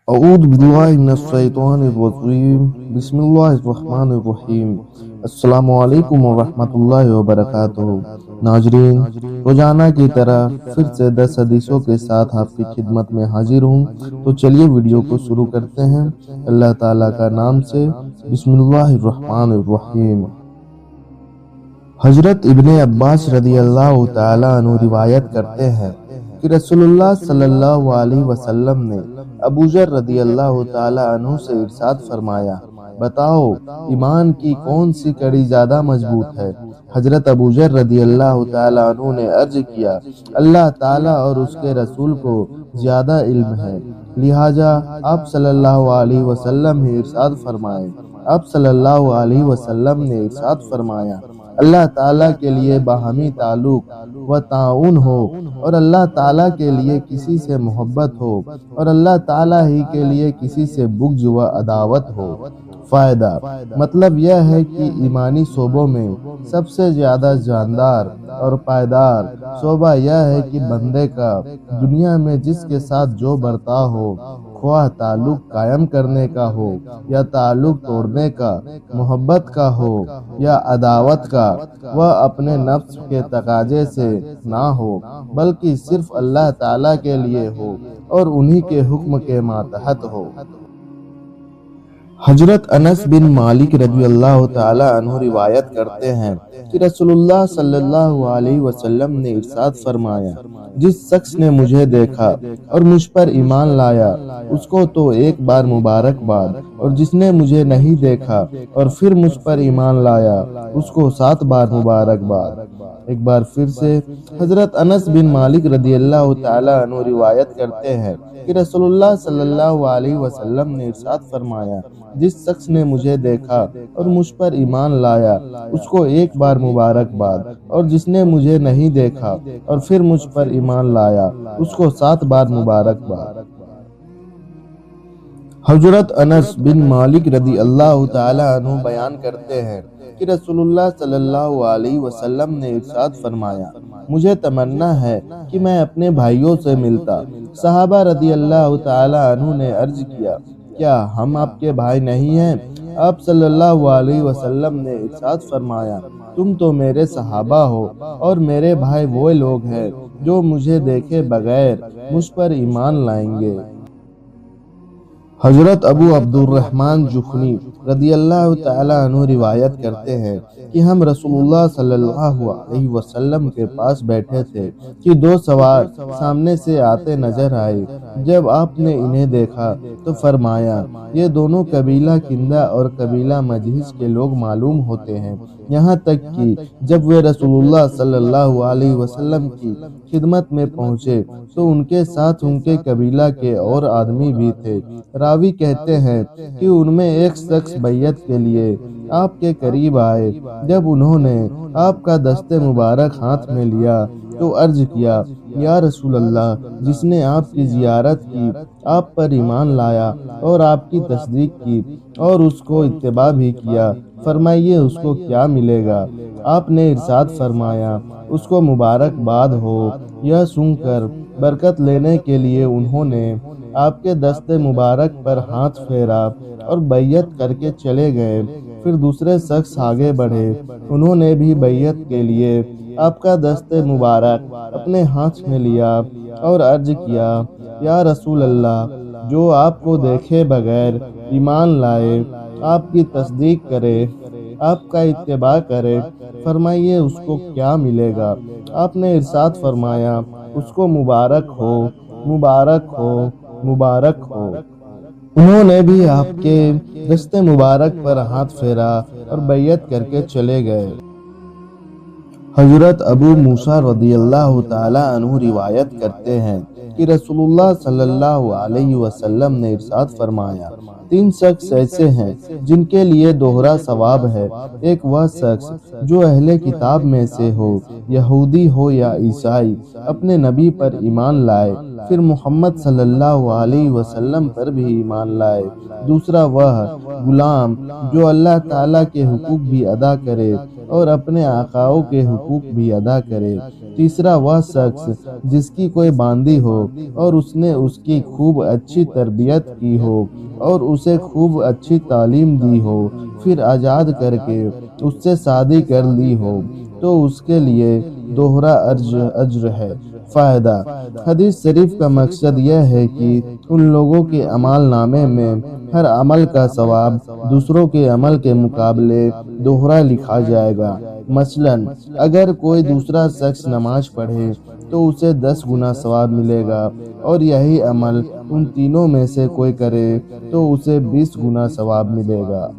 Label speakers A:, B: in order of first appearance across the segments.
A: اعوذ باللہ من الشیطان الرجیم بسم اللہ الرحمن الرحیم۔ السلام علیکم ورحمۃ اللہ وبرکاتہ۔ ناظرین، روزانہ کی طرح پھر سے 10 حدیثوں کے ساتھ آپ کی خدمت میں حاضر ہوں، تو چلیے ویڈیو کو شروع کرتے ہیں اللہ تعالیٰ کا نام سے۔ بسم اللہ الرحمن الرحیم۔ حضرت ابن عباس رضی اللہ تعالیٰ عنہ روایت کرتے ہیں کہ رسول اللہ صلی اللہ علیہ وسلم نے ابو ذر رضی اللہ تعالیٰ عنہ سے ارشاد فرمایا، بتاؤ ایمان کی کون سی کڑی زیادہ مضبوط ہے؟ حضرت ابو ذر رضی اللہ تعالیٰ عنہ نے عرض کیا، اللہ تعالیٰ اور اس کے رسول کو زیادہ علم ہے۔ لہٰذا آپ صلی اللہ علیہ وسلم نے ارشاد فرمایا، اللہ تعالیٰ کے لیے باہمی تعلق و تعاون ہو، اور اللہ تعالیٰ کے لیے کسی سے محبت ہو، اور اللہ تعالیٰ ہی کے لیے کسی سے بغض و عداوت ہو۔ فائدہ: مطلب یہ ہے کہ ایمانی شعبوں میں سب سے زیادہ جاندار اور پائیدار شعبہ یہ ہے کہ بندے کا دنیا میں جس کے ساتھ جو برتاؤ ہو، خواہ تعلق قائم کرنے کا ہو یا تعلق توڑنے کا، محبت کا ہو یا عداوت کا، وہ اپنے نفس کے تقاضے سے نہ ہو بلکہ صرف اللہ تعالیٰ کے لیے ہو اور انہی کے حکم کے ماتحت ہو۔ حضرت انس بن مالک رضی اللہ تعالی عنہ روایت کرتے ہیں کہ رسول اللہ صلی اللہ علیہ وسلم نے ارشاد فرمایا، جس شخص نے مجھے دیکھا اور مجھ پر ایمان لایا، اس کو تو ایک بار مبارکباد، اور جس نے مجھے نہیں دیکھا اور پھر مجھ پر ایمان لایا، اس کو 7 بار مبارکباد۔ ایک بار پھر سے حضرت انس بن مالک رضی اللہ تعالی عنہ روایت کرتے ہیں کہ رسول اللہ صلی اللہ علیہ وسلم نے ارشاد فرمایا، جس شخص نے مجھے دیکھا اور مجھ پر ایمان لایا، اس کو 1 بار مبارکباد، اور جس نے مجھے نہیں دیکھا اور پھر مجھ پر ایمان لایا، اس کو 7 بار مبارکباد۔ حضرت انس بن مالک رضی اللہ تعالی عنہ بیان کرتے ہیں کہ رسول اللہ صلی اللہ علیہ وسلم نے ارشاد فرمایا، مجھے تمنا ہے کہ میں اپنے بھائیوں سے ملتا۔ صحابہ رضی اللہ تعالی عنہ نے عرض کیا، کیا ہم آپ کے بھائی نہیں ہیں؟ آپ صلی اللہ علیہ وسلم نے ارشاد فرمایا، تم تو میرے صحابہ ہو، اور میرے بھائی وہ لوگ ہیں جو مجھے دیکھے بغیر مجھ پر ایمان لائیں گے۔ حضرت ابو عبد الرحمن جخنی رضی اللہ تعالی عنہ روایت کرتے ہیں کہ ہم رسول اللہ صلی اللہ علیہ وسلم کے پاس بیٹھے تھے کہ 2 سوار سامنے سے آتے نظر آئے۔ جب آپ نے انہیں دیکھا تو فرمایا، یہ دونوں قبیلہ کندہ اور قبیلہ مجہز کے لوگ معلوم ہوتے ہیں۔ یہاں تک کہ جب وہ رسول اللہ صلی اللہ علیہ وسلم کی خدمت میں پہنچے تو ان کے ساتھ ان کے قبیلہ کے اور آدمی بھی تھے۔ راوی کہتے ہیں کہ ان میں ایک شخص بیعت کے لیے آپ کے قریب آئے۔ جب انہوں نے آپ کا دست مبارک ہاتھ میں لیا تو عرض کیا، یا رسول اللہ، جس نے آپ کی زیارت کی، آپ پر ایمان لایا اور آپ کی تصدیق کی اور اس کو اتباع بھی کیا، فرمائیے اس کو کیا ملے گا؟ آپ نے ارشاد فرمایا، اس کو مبارکباد ہو۔ یہ سن کر برکت لینے کے لیے انہوں نے آپ کے دست مبارک پر ہاتھ پھیرا اور بیعت کر کے چلے گئے۔ پھر دوسرے شخص آگے بڑھے، انہوں نے بھی بیعت کے لیے آپ کا دست مبارک اپنے ہاتھ میں لیا اور عرض کیا، یا رسول اللہ، جو آپ کو دیکھے بغیر ایمان لائے، آپ کی تصدیق کرے، آپ کا اتباع کرے، فرمائیے اس کو کیا ملے گا؟ آپ نے ارشاد فرمایا، اس کو مبارک ہو، مبارک ہو، مبارک ہو۔ انہوں نے بھی آپ کے دست مبارک پر ہاتھ پھیرا اور بیعت کر کے چلے گئے۔ حضرت ابو موسیٰ رضی اللہ تعالی عنہ روایت کرتے ہیں کہ رسول اللہ صلی اللہ علیہ وسلم نے ارشاد فرمایا، 3 شخص ایسے ہیں جن کے لیے دوہرا ثواب ہے۔ ایک وہ شخص جو اہل کتاب میں سے ہو، یہودی ہو یا عیسائی، اپنے نبی پر ایمان لائے، پھر محمد صلی اللہ علیہ وسلم پر بھی ایمان لائے۔ دوسرا وہ غلام جو اللہ تعالیٰ کے حقوق بھی ادا کرے اور اپنے آقاؤں کے حقوق بھی ادا کرے۔ तीसरा वह शख्स जिसकी कोई बांदी हो और उसने उसकी खूब अच्छी तरबियत की हो और उसे खूब अच्छी तालीम दी हो, फिर आज़ाद करके उससे शादी कर ली हो, तो उसके लिए दोहरा अज्र है। फ़ायदा। हदीस शरीफ का मकसद यह है कि उन लोगों के अमाल नामे में हर अमल का सवाब दूसरों के अमल के मुकाबले दोहरा लिखा जाएगा। मसलन अगर कोई दूसरा शख्स नमाज पढ़े तो उसे 10 गुना सवाब मिलेगा, और यही अमल उन तीनों में से कोई करे तो उसे 20 गुना सवाब मिलेगा।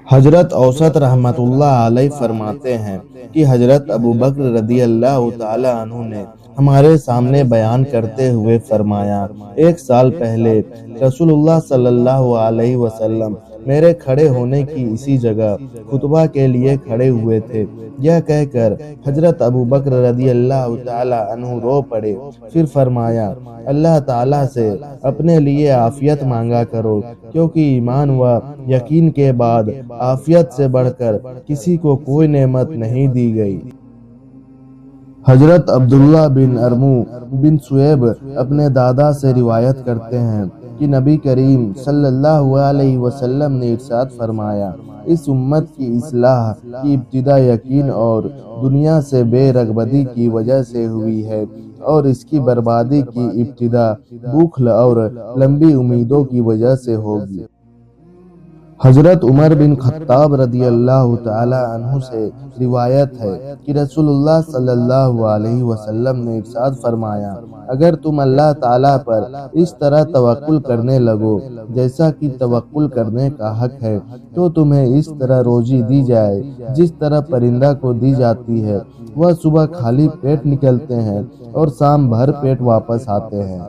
A: हजरत औसत रहमतुल्लाह अलैह फरमाते हैं कि हजरत अबू बकर रदी अल्लाह तआला अन्हु ने हमारे सामने बयान करते हुए फरमाया, एक साल पहले रसूलुल्लाह सल्लल्लाहु अलैहि वसल्लम मेरे खड़े होने की इसी जगह खुतबा के लिए खड़े हुए थे। यह कहकर हजरत अबू बकर रदी अल्लाह तआला अन्हु रो पड़े। फिर फरमाया, अल्लाह ताला से अपने लिए आफियत मांगा करो, क्योंकि ईमान व यकीन के बाद आफियत से बढ़कर किसी को कोई नेमत नहीं दी गई। हजरत अब्दुल्ला बिन अरमू बिन सुएब अपने दादा से रिवायत करते हैं कि नबी करीम सल्लल्लाहु अलैहि वसल्लम ने इरशाद फरमाया, इस उम्मत की इस्लाह की इब्तिदा यकीन और दुनिया से बेरगबती की वजह से हुई है, और इसकी बर्बादी की इब्तिदा भूख और लंबी उम्मीदों की वजह से होगी। हजरत उमर बिन खत्ताब रदी अल्लाह तआला अन्हु से रिवायत है कि रसूलुल्लाह सल्लल्लाहु अलैहि वसल्लम ने इरशाद फरमाया, अगर तुम अल्लाह ताला पर इस तरह तवक्कुल करने लगो जैसा कि तवक्कुल करने का हक है, तो तुम्हें इस तरह रोजी दी जाए जिस तरह परिंदा को दी जाती है। वह सुबह खाली पेट निकलते हैं और शाम भर पेट वापस आते हैं।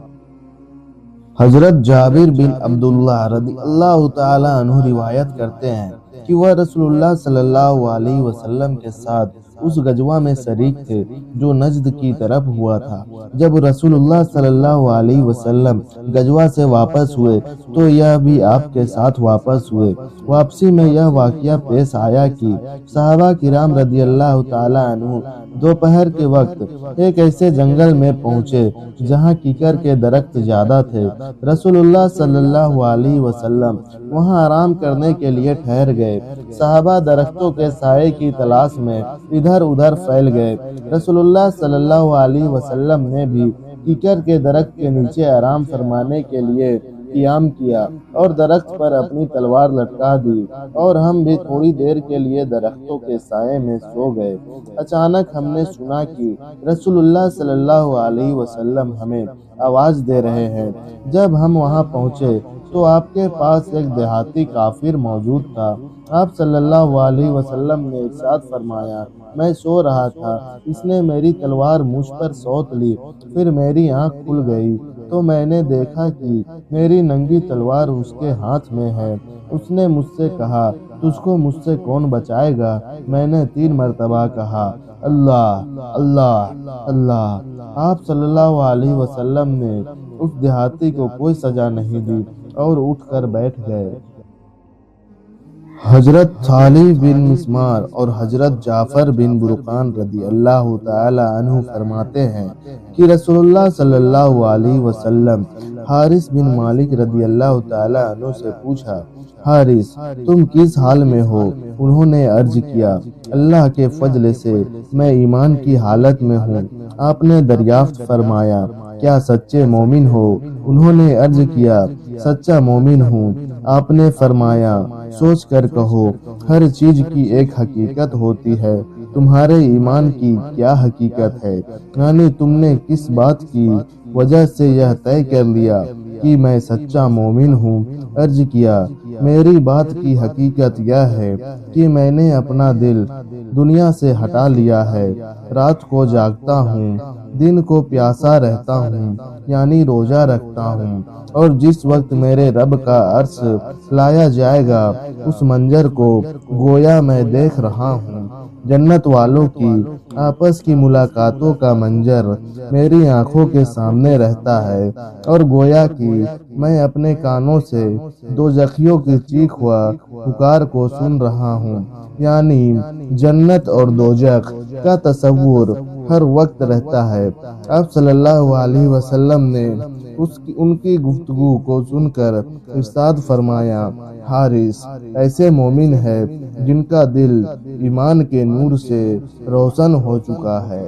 A: हजरत जाबिर बिन अब्दुल्लाह रदी अल्लाह तआला अन्हु रिवायत करते हैं कि वह रसूलुल्लाह सल्लल्लाहु अलैहि वसल्लम के साथ उस गजवा में शरीक थे जो नजद की तरफ हुआ था। जब रसूलुल्लाह सल्लल्लाहु अलैहि वसल्लम गजवा से वापस हुए तो यह भी आपके साथ वापस हुए। वापसी में यह वाकया पेश आया कि सहाबा किराम रदी अल्लाह तआला अन्हु दोपहर के वक्त एक ऐसे जंगल में पहुंचे जहां कीकर के दरख्त ज्यादा थे। रसूलुल्लाह सल्लल्लाहु अलैहि वसल्लम वहां आराम करने के लिए ठहर गए। सहाबा दरख्तों के साये की तलाश में इधर उधर फैल गए। रसूलुल्लाह सल्लल्लाहु अलैहि वसल्लम ने भी कीकर के दरख्त के नीचे आराम फरमाने के लिए क़ियाम किया और दरख्त पर अपनी तलवार लटका दी, और हम भी थोड़ी देर के लिए दरख्तों के साये में सो गए। अचानक हमने सुना कि रसूलुल्लाह सल्लल्लाहु अलैहि वसल्लम हमें आवाज दे रहे हैं। जब हम वहां पहुंचे तो आपके पास एक देहाती काफिर मौजूद था। आप सल्लल्लाहु अलैहि वसल्लम ने इरशाद फरमाया, मैं सो रहा था, इसने मेरी तलवार मुझ पर सौंत ली। फिर मेरी आंख खुल गई तो मैंने देखा कि मेरी नंगी तलवार उसके हाथ में है। उसने मुझसे कहा, तुझको मुझसे कौन बचाएगा? मैंने 3 मरतबा कहा, अल्लाह अल्लाह अल्लाह। आप सल्लल्लाहु अलैहि वसल्लम ने उस देहाती को कोई सजा नहीं दी और उठकर बैठ गए। हजरत सालिह बिन मिस्मार और हजरत जाफर बिन बुरकान रदी अल्लाह तआला अन्हु फरमाते हैं कि रसूलुल्लाह सल्लल्लाहु अलैहि वसल्लम हारिस बिन मालिक रदी अल्लाह तआला अन्हु से पूछा, हारिस तुम किस हाल में हो? उन्होंने अर्ज किया, अल्लाह के फजल से मैं ईमान की हालत में हूँ। आपने दरियाफ्त फरमाया, क्या सच्चे मोमिन हो? उन्होंने अर्ज किया, सच्चा मोमिन हूँ। आपने फरमाया, सोच कर कहो, हर चीज की एक हकीकत होती है, तुम्हारे ईमान की क्या हकीकत है? यानी तुमने किस बात की वजह से यह तय कर लिया कि मैं सच्चा मोमिन हूँ? अर्ज किया, मेरी बात की हकीकत यह है कि मैंने अपना दिल दुनिया से हटा लिया है। रात को जागता हूँ, दिन को प्यासा रहता हूँ, यानी रोजा रखता हूँ, और जिस वक्त मेरे रब का अर्श लाया जाएगा उस मंजर को गोया मैं देख रहा हूँ। जन्नत वालों की आपस की मुलाकातों का मंजर मेरी आंखों के सामने रहता है और गोया कि मैं अपने कानों से दोजखियों की चीख व पुकार को सुन रहा हूँ। यानी जन्नत और दोजख का तस्वुर हर वक्त रहता है। आप सल्लल्लाहु अलैहि वसल्लम ने उनकी गुफ्तगू को सुनकर इरशाद फरमाया, हारिस ऐसे मोमिन है जिनका दिल ईमान के नूर से रोशन हो चुका है।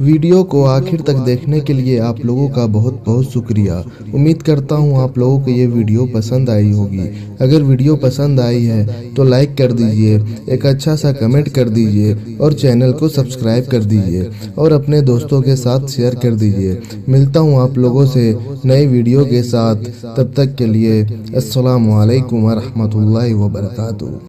A: वीडियो को आखिर तक देखने के लिए आप लोगों का बहुत बहुत शुक्रिया। उम्मीद करता हूँ आप लोगों को ये वीडियो पसंद आई होगी। अगर वीडियो पसंद आई है तो लाइक कर दीजिए, एक अच्छा सा कमेंट कर दीजिए और चैनल को सब्सक्राइब कर दीजिए और अपने दोस्तों के साथ शेयर कर दीजिए। मिलता हूँ आप लोगों से नई वीडियो के साथ, तब तक के लिए अस्सलामु अलैकुम व रहमतुल्लाहि व बरकातुहू।